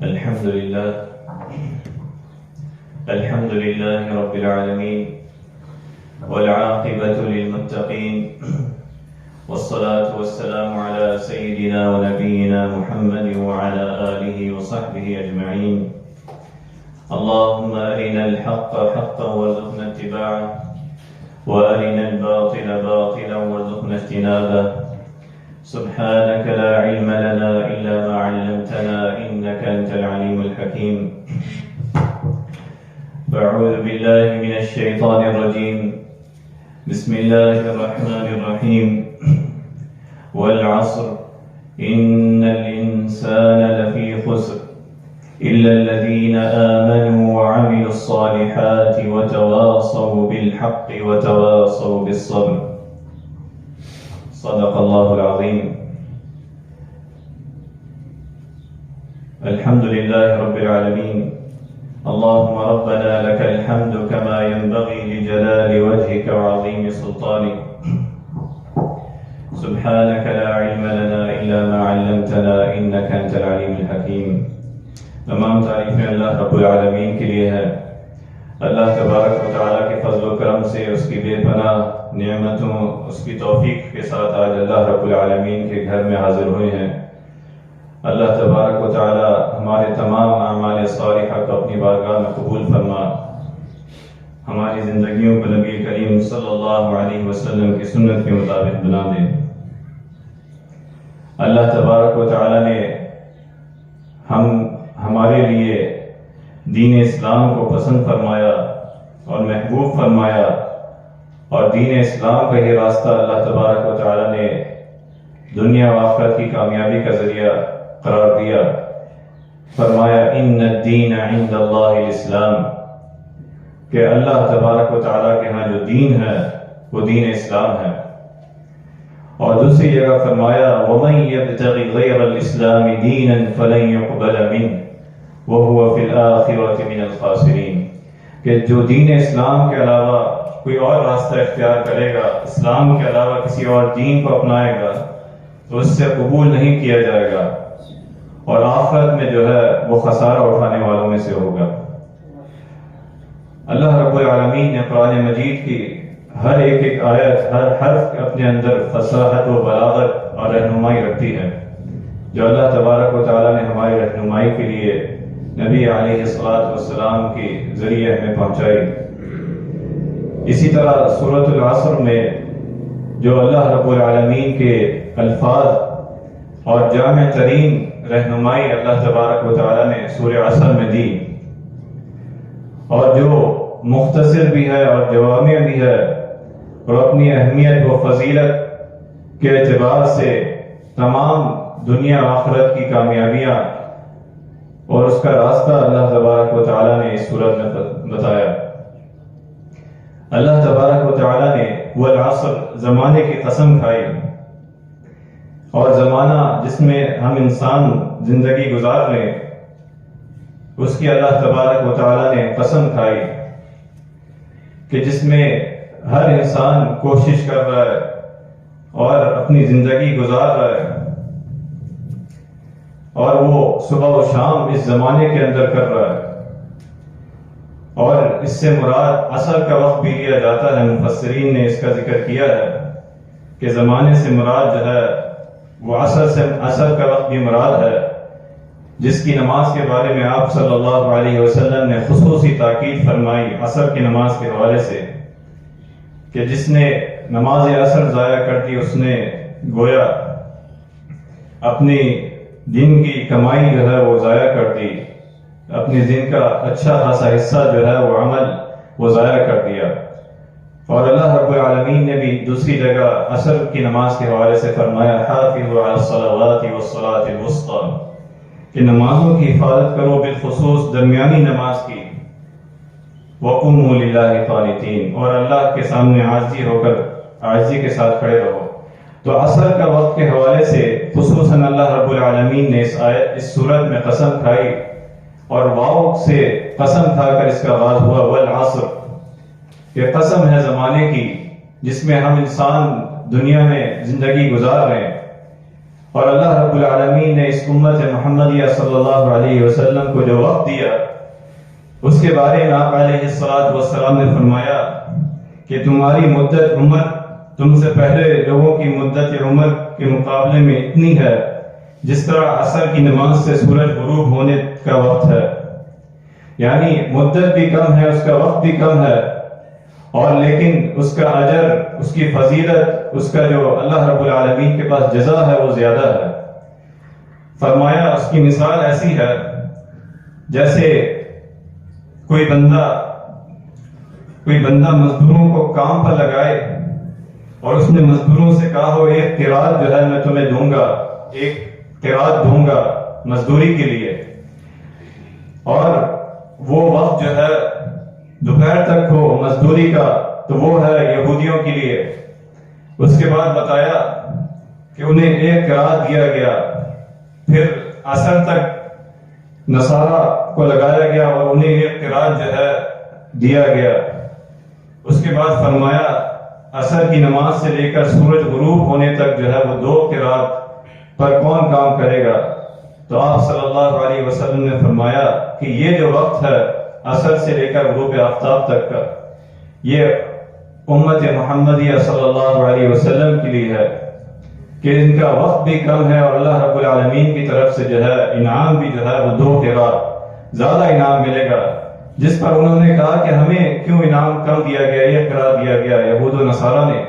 الحمد لله رب العالمين والعاقبة للمتقين والصلاة والسلام على سيدنا ونبينا محمد وعلى آله وصحبه أجمعين. اللهم أرنا الحق حقا وارزقنا اتباعه وأرنا الباطل باطلا وارزقنا اجتنابه. سبحانك لا علم لنا إلا ما علمتنا إنك أنت العليم الحكيم. أعوذ بالله من الشيطان الرجيم. بسم الله الرحمن الرحيم. والعصر إن الإنسان لفي خسر إلا الذين آمنوا وعملوا الصالحات وتواصوا بالحق وتواصوا بالصبر. صدق الله العظيم. الحمد لله رب العالمين. اللهم ربنا لك الحمد كما ينبغي لجلال وجهك وعظيم سلطانك. سبحانك لا علم لنا إلا ما علمتنا إنك أنت العليم الحكيم. تمام تعریفیں اللہ رب العالمین کے لیے ہے. اللہ تبارک و تعالیٰ کے فضل و کرم سے اس کی بے پناہ نعمتوں اس کی توفیق کے ساتھ آج اللہ رب العالمین کے گھر میں حاضر ہوئے ہیں. اللہ تبارک و تعالیٰ ہمارے تمام اعمال صالحہ کو اپنی بارگاہ میں قبول فرما. ہماری زندگیوں کو نبی کریم صلی اللہ علیہ وسلم کی سنت کے مطابق بنا دے. اللہ تبارک و تعالیٰ نے ہمارے لیے دین اسلام کو پسند فرمایا اور محبوب فرمایا، اور دین اسلام کا یہ راستہ اللہ تبارک و تعالیٰ نے دنیا و آخرت کی کامیابی کا ذریعہ قرار دیا. فرمایا ان الدین عند اللہ الاسلام، کہ اللہ تبارک و تعالیٰ کے ہاں جو دین ہے وہ دین اسلام ہے. اور دوسری جگہ فرمایا وَمَن يَبْتَغِ غَيْرَ الْإِسْلَامِ دِينًا فَلَن يُقْبَلَ مِنْهُ وَهُوَ فِي الْآخِرَةِ مِنَ الْخَاسِرِينَ، کہ جو دین اسلام کے علاوہ کوئی اور راستہ اختیار کرے گا، اسلام کے علاوہ کسی اور دین کو اپنائے گا تو اس سے قبول نہیں کیا جائے گا، اور آخرت میں جو ہے وہ خسارہ اٹھانے والوں میں سے ہوگا. اللہ رب العالمین نے قرآن مجید کی ہر ایک آیت، ہر حرف اپنے اندر فصاحت و بلاغت اور رہنمائی رکھتی ہے، جو اللہ تبارک و تعالیٰ نے ہماری رہنمائی کے لیے نبی علیہ السلام کے ذریعے ہمیں پہنچائی. اسی طرح سورۃ العصر میں جو اللہ رب العالمین کے الفاظ اور جامع ترین رہنمائی اللہ تبارک و تعالیٰ نے سورہ عصر میں دی، اور جو مختصر بھی ہے اور جوامع بھی ہے، اور اپنی اہمیت و فضیلت کے اعتبار سے تمام دنیا آخرت کی کامیابیاں اور اس کا راستہ اللہ تبارک و تعالیٰ نے اس صورت میں بتایا. اللہ تبارک و تعالیٰ نے والعصر زمانے کی قسم کھائی، اور زمانہ جس میں ہم انسان زندگی گزار لیں اس کی اللہ تبارک و تعالیٰ نے قسم کھائی، کہ جس میں ہر انسان کوشش کر رہا ہے اور اپنی زندگی گزار رہا ہے، اور وہ صبح و شام اس زمانے کے اندر کر رہا ہے. اور اس سے مراد عصر کا وقت بھی لیا جاتا ہے. مفسرین نے اس کا ذکر کیا ہے کہ زمانے سے مراد جو ہے وہ عصر کا وقت بھی مراد ہے، جس کی نماز کے بارے میں آپ صلی اللہ علیہ وسلم نے خصوصی تاکید فرمائی عصر کی نماز کے حوالے سے، کہ جس نے نماز عصر ضائع کر دی اس نے گویا اپنی دن کی کمائی جو ہے وہ ضائع کر دی، اپنے دن کا اچھا خاصا حصہ جو ہے وہ عمل وہ ضائع کر دیا. اور اللہ رب العالمین نے بھی دوسری جگہ عصر کی نماز کے حوالے سے فرمایا حافظوا علی الصلوات والصلاة الوسطی، کہ نمازوں کی حفاظت کرو، بالخصوص درمیانی نماز کی. وَقُومُوا لِلَّهِ قَانِتِينَ، اور اللہ کے سامنے عاجزی کے ساتھ کھڑے رہو. تو عصر کا وقت کے حوالے سے خصوصاً اللہ رب العالمین نے اس صورت میں قسم کھائی، اور واو سے قسم کھا کر اس کا آغاز ہوا والعصر، کہ قسم ہے زمانے کی جس میں ہم انسان دنیا میں زندگی گزار رہے ہیں. اور اللہ رب العالمین نے اس امت محمدیہ صلی اللہ علیہ وسلم کو جو وقت دیا، اس کے بارے میں آپ علیہ السلام نے فرمایا کہ تمہاری مدت عمر تم سے پہلے لوگوں کی مدت عمر کے مقابلے میں اتنی ہے جس طرح عصر کی نماز سے سورج غروب ہونے کا وقت ہے، یعنی مدت بھی کم ہے، اس کا وقت بھی کم ہے، اور لیکن اس کا اجر، اس کی فضیلت، اس کا جو اللہ رب العالمین کے پاس جزا ہے وہ زیادہ ہے۔ فرمایا اس کی مثال ایسی ہے جیسے کوئی بندہ مزدوروں کو کام پر لگائے اور اس نے مزدوروں سے کہا ہو ایک قرات جو ہے میں تمہیں دوں گا، ایک قرات دوں گا مزدوری کے لیے، اور وہ وقت جو ہے دوپہر تک ہو مزدوری کا، تو وہ ہے یہودیوں کے لیے۔ اس کے بعد بتایا کہ انہیں ایک قرات دیا گیا، پھر عصر تک نصارہ کو لگایا گیا اور انہیں ایک قرات جو ہے دیا گیا۔ اس کے بعد فرمایا عصر کی نماز سے لے کر سورج غروب ہونے تک جو ہے وہ 2 قرات پر کون کام کرے گا؟ تو آپ صلی اللہ علیہ وسلم نے فرمایا کہ یہ جو وقت ہے عصر سے لے کر غروب آفتاب تک کا، یہ امت محمدیہ صلی اللہ علیہ وسلم کے لیے ہے کہ ان کا وقت بھی کم ہے، اور اللہ رب العالمین کی طرف سے جو ہے انعام بھی جو ہے وہ 2 قرات زیادہ انعام ملے گا۔ جس پر انہوں نے کہا کہ ہمیں کیوں انعام کم دیا گیا، یہ قرار دیا گیا یہود و نصارہ نے،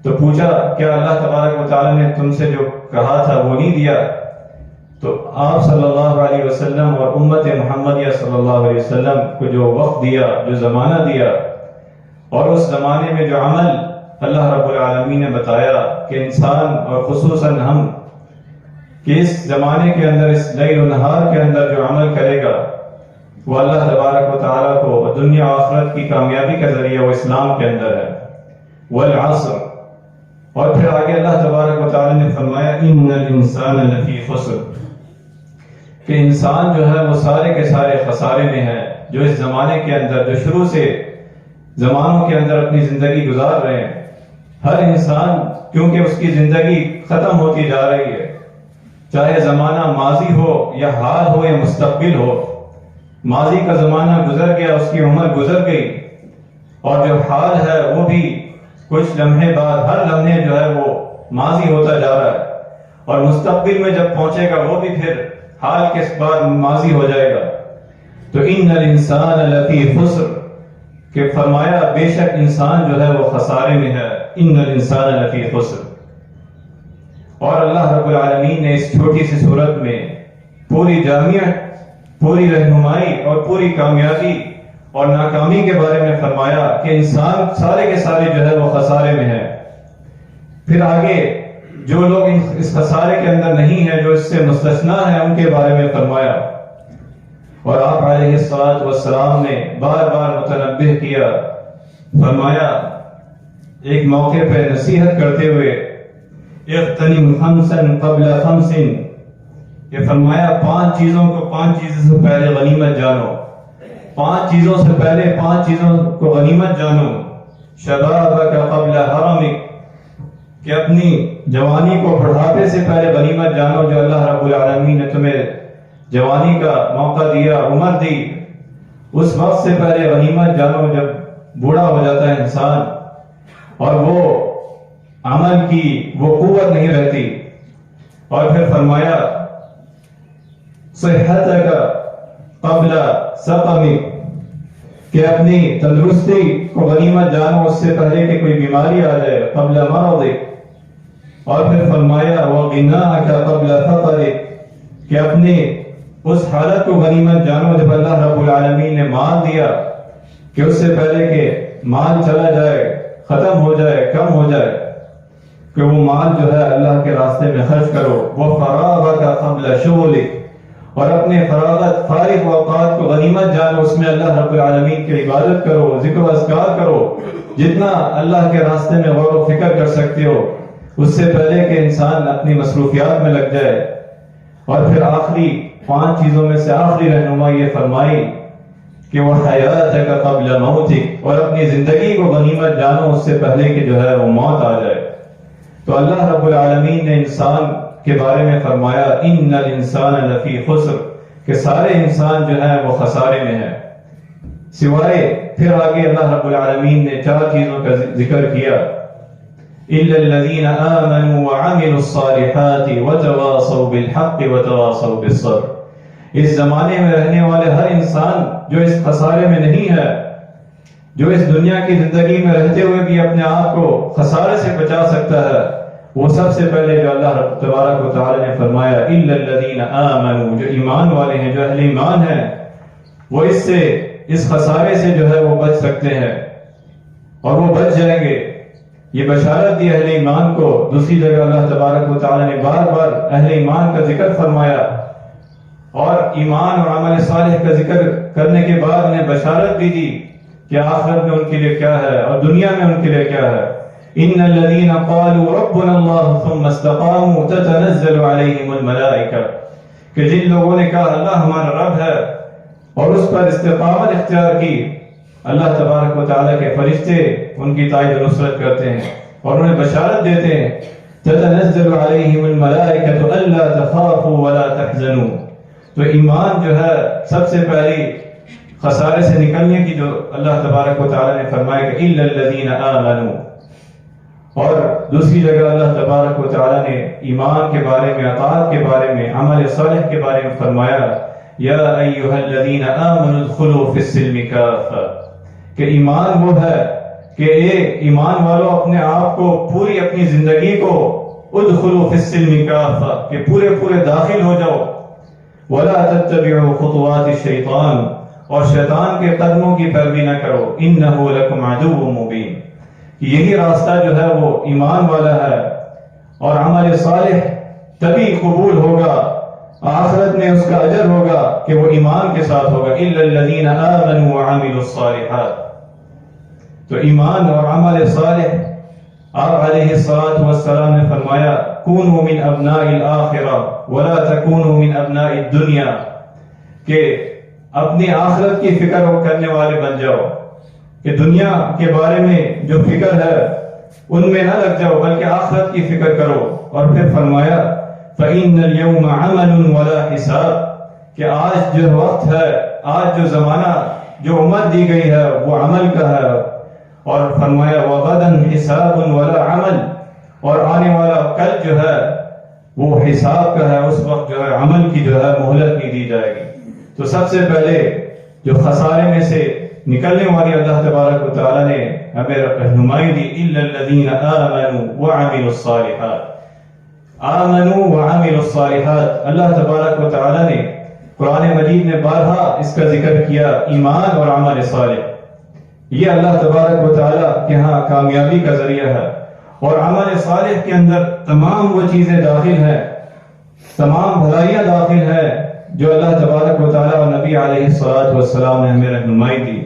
تو پوچھا کیا اللہ تبارک و تعالی نے تم سے جو کہا تھا وہ نہیں دیا؟ تو آپ صلی اللہ علیہ وسلم اور امت محمدیہ صلی اللہ علیہ وسلم کو جو وقت دیا، جو زمانہ دیا، اور اس زمانے میں جو عمل اللہ رب العالمین نے بتایا کہ انسان اور خصوصاً ہم کہ اس زمانے کے اندر، اس لیل و نہار کے اندر جو عمل کرے گا وہ اللہ تبارک و تعالیٰ کو دنیا و آخرت کی کامیابی کا ذریعہ وہ اسلام کے اندر ہے۔ والعصر، اور پھر آگے اللہ تبارک و تعالیٰ نے فرمایا ان الانسان لفی خسر، کہ انسان جو ہے وہ سارے کے سارے خسارے میں ہے۔ جو اس زمانے کے اندر، جو شروع سے زمانوں کے اندر اپنی زندگی گزار رہے ہیں، ہر انسان کیونکہ اس کی زندگی ختم ہوتی جا رہی ہے، چاہے زمانہ ماضی ہو یا حال ہو یا مستقبل ہو۔ ماضی کا زمانہ گزر گیا، اس کی عمر گزر گئی، اور جو حال ہے وہ بھی کچھ لمحے بعد، ہر لمحے جو ہے وہ ماضی ہوتا جا رہا ہے، اور مستقبل میں جب پہنچے گا وہ بھی پھر حال کے بعد ماضی ہو جائے گا۔ تو ان الانسان لفی خسر، کہ فرمایا بے شک انسان جو ہے وہ خسارے میں ہے، ان الانسان لفی خسر۔ اور اللہ رب العالمین نے اس چھوٹی سی صورت میں پوری جامعیت، پوری رہنمائی اور پوری کامیابی اور ناکامی کے بارے میں فرمایا کہ انسان سارے کے سارے جو ہے وہ خسارے میں ہے۔ پھر آگے جو لوگ اس خسارے کے اندر نہیں ہیں، جو اس سے مستثنا ہیں، ان کے بارے میں فرمایا۔ اور آپ علیہ السلام نے بار بار متنبہ کیا، فرمایا ایک موقع پہ نصیحت کرتے ہوئے اغتنم خمسا قبل خمس، کہ فرمایا 5 چیزوں کو 5 چیزوں سے پہلے غنیمت جانو، 5 چیزوں سے پہلے 5 چیزوں کو غنیمت جانو۔ شبابک قبل حرمک، کہ اپنی جوانی کو بڑھاپے سے پہلے غنیمت جانو، جو اللہ رب العالمین نے تمہیں جوانی کا موقع دیا، عمر دی، اس وقت سے پہلے غنیمت جانو جب بوڑھا ہو جاتا ہے انسان اور وہ عمل کی وہ قوت نہیں رہتی۔ اور پھر فرمایا صحتک قبل سقمک، کہ اپنی تندرستی کو غنیمت جانو اس سے پہلے کہ کوئی بیماری آ جائے، قبل مرضک۔ اور پھر فرمایا وغناک قبل فقرک، کہ اپنی اس حالت کو غنیمت جانو جب اللہ رب العالمین نے مال دیا کہ اس سے پہلے کہ مال چلا جائے، ختم ہو جائے، کم ہو جائے، کہ وہ مال جو ہے اللہ کے راستے میں خرچ کرو۔ وفراغک قبل شغلک، اور اپنے فراغت، فارغ اوقات کو غنیمت جانو، اس میں اللہ رب العالمین کی عبادت کرو، ذکر و اذکار کرو، جتنا اللہ کے راستے میں غور و فکر کر سکتے ہو، اس سے پہلے کہ انسان اپنی مصروفیات میں لگ جائے۔ اور پھر آخری 5 چیزوں میں سے آخری رہنمائی یہ فرمائی کہ وہ حیاتک قبل موتک، اور اپنی زندگی کو غنیمت جانو اس سے پہلے کہ جو ہے وہ موت آ جائے۔ تو اللہ رب العالمین نے انسان کے بارے میں فرمایا ان الانسان لفی خسر، کہ سارے انسان جو ہے وہ خسارے میں ہے، سوائے پھر آگے اللہ رب العالمین نے 4 چیزوں کا ذکر کیا، الا الذین آمنوا وعملوا الصالحات وتواصوا بالحق وتواصوا بالصبر۔ اس زمانے میں رہنے والے ہر انسان جو اس خسارے میں نہیں ہے، جو اس دنیا کی زندگی میں رہتے ہوئے بھی اپنے آپ کو خسارے سے بچا سکتا ہے، وہ سب سے پہلے جو اللہ رب تبارک و تعالی نے فرمایا الا الذین آمنوا، جو ایمان والے ہیں، جو اہل ایمان ہیں، وہ اس خسارے سے جو ہے وہ بچ سکتے ہیں اور وہ بچ جائیں گے۔ یہ بشارت دی اہل ایمان کو۔ دوسری جگہ اللہ تبارک و تعالی نے بار بار اہل ایمان کا ذکر فرمایا اور ایمان اور عمل صالح کا ذکر کرنے کے بعد انہیں بشارت بھی دی کہ آخرت میں ان کے لیے کیا ہے اور دنیا میں ان کے لیے کیا ہے۔ ان الذين قالوا ربنا الله ثم استقاموا تتنزل عليهم الملائکہ، کہ جن لوگوں نے کہا اللہ ہمارا رب ہے اور اس پر استقامت اختیار کی، اللہ تبارک و تعالیٰ کے فرشتے ان کی تائید و نصرت کرتے ہیں اور انہیں بشارت دیتے ہیں تتنزل عليهم الملائکۃ الا تخافوا ولا تحزنوا۔ تو ایمان جو ہے سب سے پہلی خسارے سے نکلنے کی جو اللہ تبارک و تعالیٰ نے فرمایا کہ الا الذین آمنوا، اور دوسری جگہ اللہ تبارک و تعالیٰ نے ایمان کے بارے میں، اطاعت کے بارے میں، عمل صالح کے بارے میں فرمایا یا ایھا الذین آمنوا ادخلوا فی السلم کافۃ، کہ ایمان وہ ہے کہ اے ایمان والو اپنے آپ کو، پوری اپنی زندگی کو، ادخلوا فی السلم کافۃ، کہ پورے داخل ہو جاؤ، ولا تتبعوا خطوات الشیطان، اور شیطان کے قدموں کی پیروی نہ کرو، انہ لکم عدو مبین۔ یہی راستہ جو ہے وہ ایمان والا ہے، اور عمل صالح تبھی قبول ہوگا، آخرت میں اس کا اجر ہوگا کہ وہ ایمان کے ساتھ ہوگا، الا الذین آمنوا وعملوا الصالحات۔ تو ایمان اور عمل صالح، آپ علیہ الصلاۃ والسلام نے فرمایا کونوا من ابناء الآخرہ ولا تکونوا من ابناء الدنیا، کہ اپنی آخرت کی فکر کرنے والے بن جاؤ، کہ دنیا کے بارے میں جو فکر ہے ان میں نہ لگ جاؤ بلکہ آخرت کی فکر کرو۔ اور پھر فرمایا فَإِنَّ الْيَوْمَ عَمَلٌ وَلَا حِسَابٌ، کہ آج جو وقت ہے، آج جو زمانہ، جو عمر دی گئی ہے وہ عمل کا ہے، اور فرمایا وَغَدًا حِسَابٌ وَلَا عَمَلٌ، اور آنے والا کل جو ہے وہ حساب کا ہے، اس وقت جو ہے عمل کی جو ہے مہلت نہیں دی جائے گی۔ تو سب سے پہلے جو خسارے میں سے نکلنے والی اللہ تبارک و تعالیٰ نے ہمیں رہنمائی دی الا الذین آمنوا وعملوا الصالحات۔ آمنوا وعملوا الصالحات، اللہ تبارک و تعالیٰ نے قرآن مجید میں بارہا اس کا ذکر کیا، ایمان اور عمل صالح، یہ اللہ تبارک و تعالیٰ کے ہاں کامیابی کا ذریعہ ہے، اور عمل صالح کے اندر تمام وہ چیزیں داخل ہیں، تمام بھلائیاں داخل ہیں جو اللہ تبارک و تعالیٰ اور نبی علیہ الصلاۃ والسلام نے ہمیں رہنمائی دی۔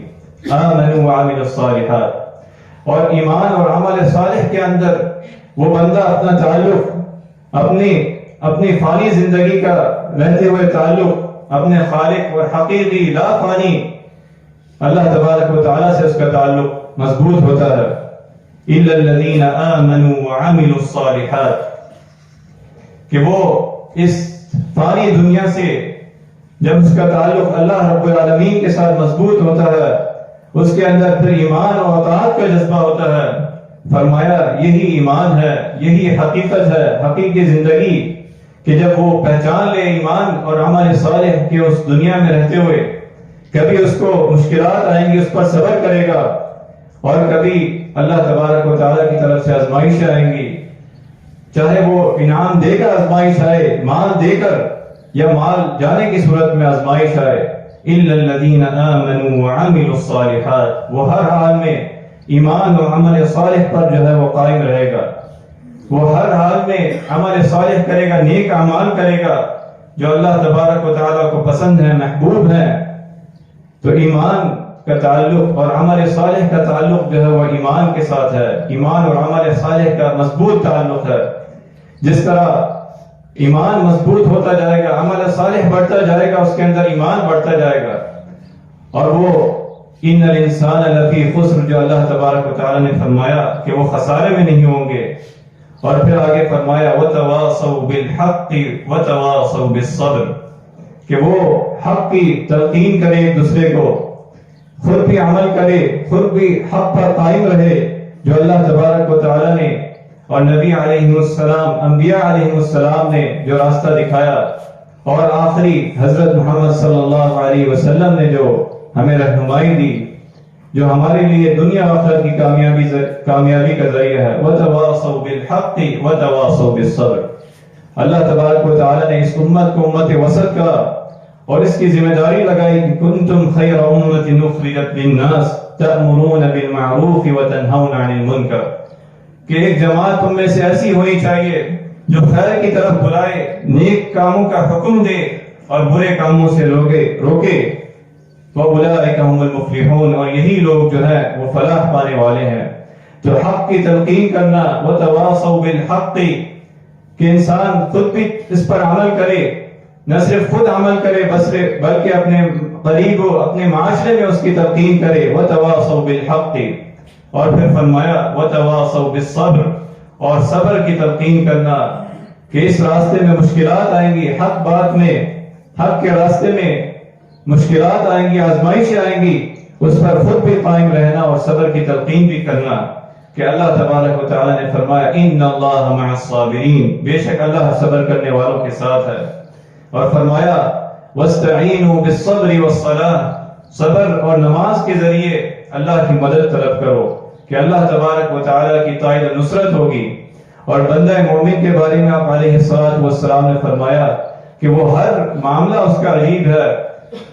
آمنوا وعملوا الصالحات، اور ایمان اور عمل صالح کے اندر وہ بندہ اپنا تعلق، اپنی فانی زندگی کا رہتے ہوئے تعلق اپنے خالق اور حقیقی لا فانی اللہ تبارک و تعالیٰ سے اس کا تعلق مضبوط ہوتا ہے۔ الا الذین آمنوا وعملوا الصالحات، کہ وہ اس فانی دنیا سے جب اس کا تعلق اللہ رب العالمین کے ساتھ مضبوط ہوتا ہے، اس کے اندر پھر ایمان اور اطاعت کا جذبہ ہوتا ہے۔ فرمایا یہی ایمان ہے، یہی حقیقت ہے، حقیقی زندگی، کہ جب وہ پہچان لے ایمان اور عمل صالح کہ اس دنیا میں رہتے ہوئے کبھی اس کو مشکلات آئیں گی، اس پر صبر کرے گا، اور کبھی اللہ تبارک و تعالیٰ کی طرف سے آزمائش آئیں گی، چاہے وہ انعام دے کر آزمائش آئے، مال دے کر یا مال جانے کی صورت میں آزمائش آئے، الا الذین آمنوا وعملوا الصالحات، وہ ہر حال میں ایمان اور عمل صالح پر جو ہے وہ قائم رہے گا، وہ ہر حال میں عمل صالح کرے گا، نیک اعمال کرے گا جو اللہ تبارک و تعالیٰ کو پسند ہے، محبوب ہے۔ تو ایمان کا تعلق اور عمل صالح کا تعلق جو ہے وہ ایمان کے ساتھ ہے، ایمان اور عمل صالح کا مضبوط تعلق ہے۔ جس طرح ایمان مضبوط ہوتا جائے گا، عمل صالح بڑھتا جائے گا، اس کے اندر ایمان بڑھتا جائے گا، اور وہ ان الانسان لفی خسر جو اللہ تبارک و تعالیٰ نے فرمایا کہ وہ خسارے میں نہیں ہوں گے، اور پھر آگے فرمایا وَتَوَاصَوْا بِالْحَقِّ وَتَوَاصَوْا بِالصَّبْرِ کہ وہ حق کی تلقین کرے ایک دوسرے کو، خود بھی عمل کرے، خود بھی حق پر قائم رہے جو اللہ تبارک و تعالی نے اور نبی علیہ السلام، انبیاء علیہ السلام نے جو راستہ دکھایا، اور آخری حضرت محمد صلی اللہ علیہ وسلم نے جو ہمیں رہنمائی دی، جو ہمارے لیے دنیا و آخرت کی کامیابی کا ذریعہ ہے۔ وَتَوَاصَوْا بِالْحَقِّ وَتَوَاصَوْا بِالصَّبْرِ۔ اللہ تبارک و تعالی نے اس امت کو امت وسط کا اور اس کی ذمہ داری لگائی کہ کنتم خیر امت اخرجت للناس تأمرون بالمعروف وتنہون عن المنکر، کہ ایک جماعت تم میں سے ایسی ہونی چاہیے جو خیر کی طرف بلائے، نیک کاموں کا حکم دے اور برے کاموں سے روکے۔ وَأُولَٰئِكَ هُمُ الْمُفْلِحُونَ، اور یہی لوگ جو ہے وہ فلاح پانے والے ہیں۔ تو حق کی تلقین کرنا، وَتَوَاصَوْا بِالْحَقِّ، کہ انسان خود بھی اس پر عمل کرے، نہ صرف خود عمل کرے بلکہ اپنے قریب و اپنے معاشرے میں اس کی تلقین کرے۔ وَتَوَاصَوْا بِالْحَقِّ، اور پھر فرمایا وَتَوَاصَوْا بِالصَّبْرِ، اور صبر کی تلقین کرنا کہ اس راستے میں مشکلات آئیں گی، حق بات میں، حق کے راستے میں مشکلات آئیں گی، آزمائشیں آئیں گی، اس پر خود بھی قائم رہنا اور صبر کی تلقین بھی کرنا کہ اللہ تبارک و تعالی نے فرمایا ان اللہ مع الصابرین، بے شک اللہ صبر کرنے والوں کے ساتھ ہے، اور فرمایا واستعینوا بالصبر والصلاۃ، صبر اور نماز کے ذریعے اللہ کی مدد طلب کرو کہ اللہ تبارک و تعالی کی تائید و نصرت ہوگی۔ اور بندہ مومن کے بارے میں آپ علیہ السلام نے فرمایا کہ وہ ہر معاملہ اس کا عجیب ہے،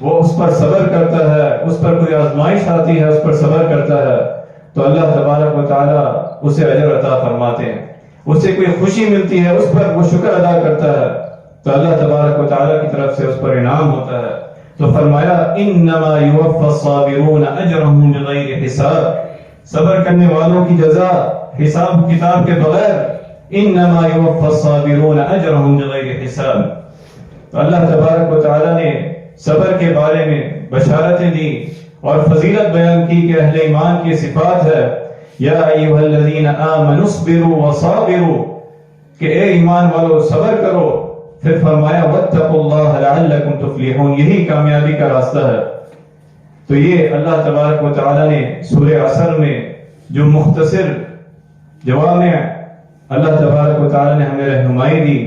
وہ اس پر صبر کرتا ہے، اس پر کوئی آزمائش آتی ہے اس پر صبر کرتا ہے تو اللہ تبارک و تعالی اسے اجر عطا فرماتے ہیں، اسے کوئی خوشی ملتی ہے اس پر وہ شکر ادا کرتا ہے تو اللہ تبارک و تعالی کی طرف سے اس پر انعام ہوتا ہے۔ تو فرمایا انما یوفی الصابرون اجرهم بغیر حساب، صبر کرنے والوں کی جزا حساب کتاب کے بغیر، انما یوفی الصابرون اجرهم بغیر حساب۔ تو اللہ تبارک و تعالی نے صبر کے بارے میں بشارتیں دی اور فضیلت بیان کی کہ اہل ایمان کی صفات ہے یا ایھا الذین آمنوا اصبروا وصابروا، کہ اے ایمان والو صبر کرو، پھر فرمایا واتقوا اللہ لعلکم تفلحون، یہی کامیابی کا راستہ ہے۔ تو یہ اللہ تبارک و تعالی نے سورہ عصر میں جو مختصر جوامع اللہ تبارک و تعالی نے ہمیں رہنمائی دی،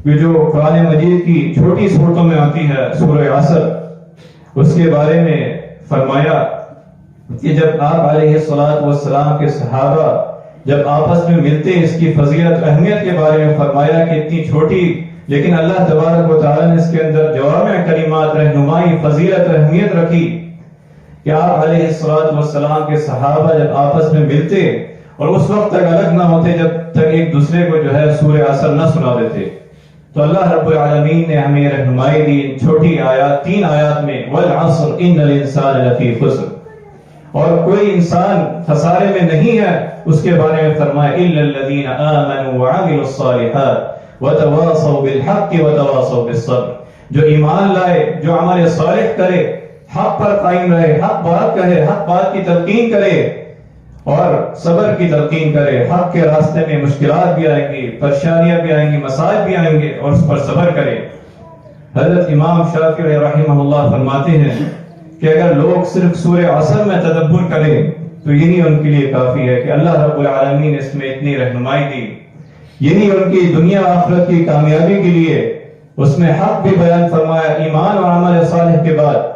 یہ جو قرآن مجید کی چھوٹی صورتوں میں آتی ہے سورہ عصر، اس کے بارے میں فرمایا کہ جب آپ علیہ السلام کے صحابہ جب آپس میں ملتے اس کی فضیلت اہمیت کے بارے میں فرمایا کہ اتنی چھوٹی لیکن اللہ تبارک و تعالی نے اس کے اندر جوامع کلمات، رہنمائی، فضیلت، اہمیت رکھی کہ آپ علیہ السلام کے صحابہ جب آپس میں ملتے اور اس وقت تک الگ نہ ہوتے جب تک ایک دوسرے کو جو ہے سورہ عصر نہ سنا دیتے۔ تو اللہ رب العالمین نے ہمیں رہنمائی دی چھوٹی آیات، 3 آیات میں، والعصر ان الانسان لفی خسر، اور کوئی انسان خسارے میں نہیں ہے، اس کے بارے میں فرمایا الا الذین آمنوا وعملوا الصالحات وتواصوا بالحق وتواصوا بالصبر، جو ایمان لائے، جو عمل صالح کرے، حق پر قائم رہے، حق بات کہے، حق بات کی تلقین کرے اور صبر کی تلقین کرے، حق کے راستے میں مشکلات بھی آئیں گی، پریشانیاں بھی آئیں گی، مسائل بھی آئیں گے، اور اس پر صبر کرے۔ حضرت امام شافعی رحمہ اللہ فرماتے ہیں کہ اگر لوگ صرف سورہ عصر میں تدبر کریں تو یہی ان کے لیے کافی ہے کہ اللہ رب العالمین نے اس میں اتنی رہنمائی دی، یہی ان کی دنیا آخرت کی کامیابی کے لیے اس میں حق بھی بیان فرمایا ایمان اور عمل صالح کے بعد۔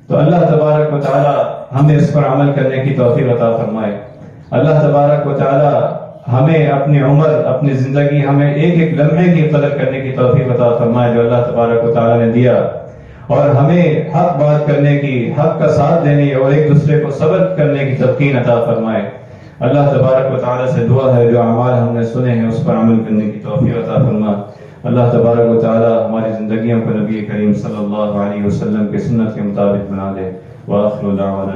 تو اللہ تبارک و تعالی ہمیں اس پر عمل کرنے کی توفیق عطا فرمائے۔ اللہ تبارک و تعالی ہمیں اپنی عمر، اپنی زندگی، ہمیں ایک ایک لمحے کی قدر کرنے کی توفیق عطا فرمائے جو اللہ تبارک و تعالی نے دیا، اور ہمیں حق بات کرنے کی، حق کا ساتھ دینے اور ایک دوسرے کو صبر کرنے کی تلقین عطا فرمائے۔ اللہ تبارک و تعالی سے دعا ہے جو اعمال ہم نے سنے ہیں اس پر عمل کرنے کی توفیق عطا فرما۔ اللہ تبارک و تعالی ہماری زندگیوں کو نبی کریم صلی اللہ علیہ وسلم کے سنت کے مطابق بنا دے۔ وآخر دعوانا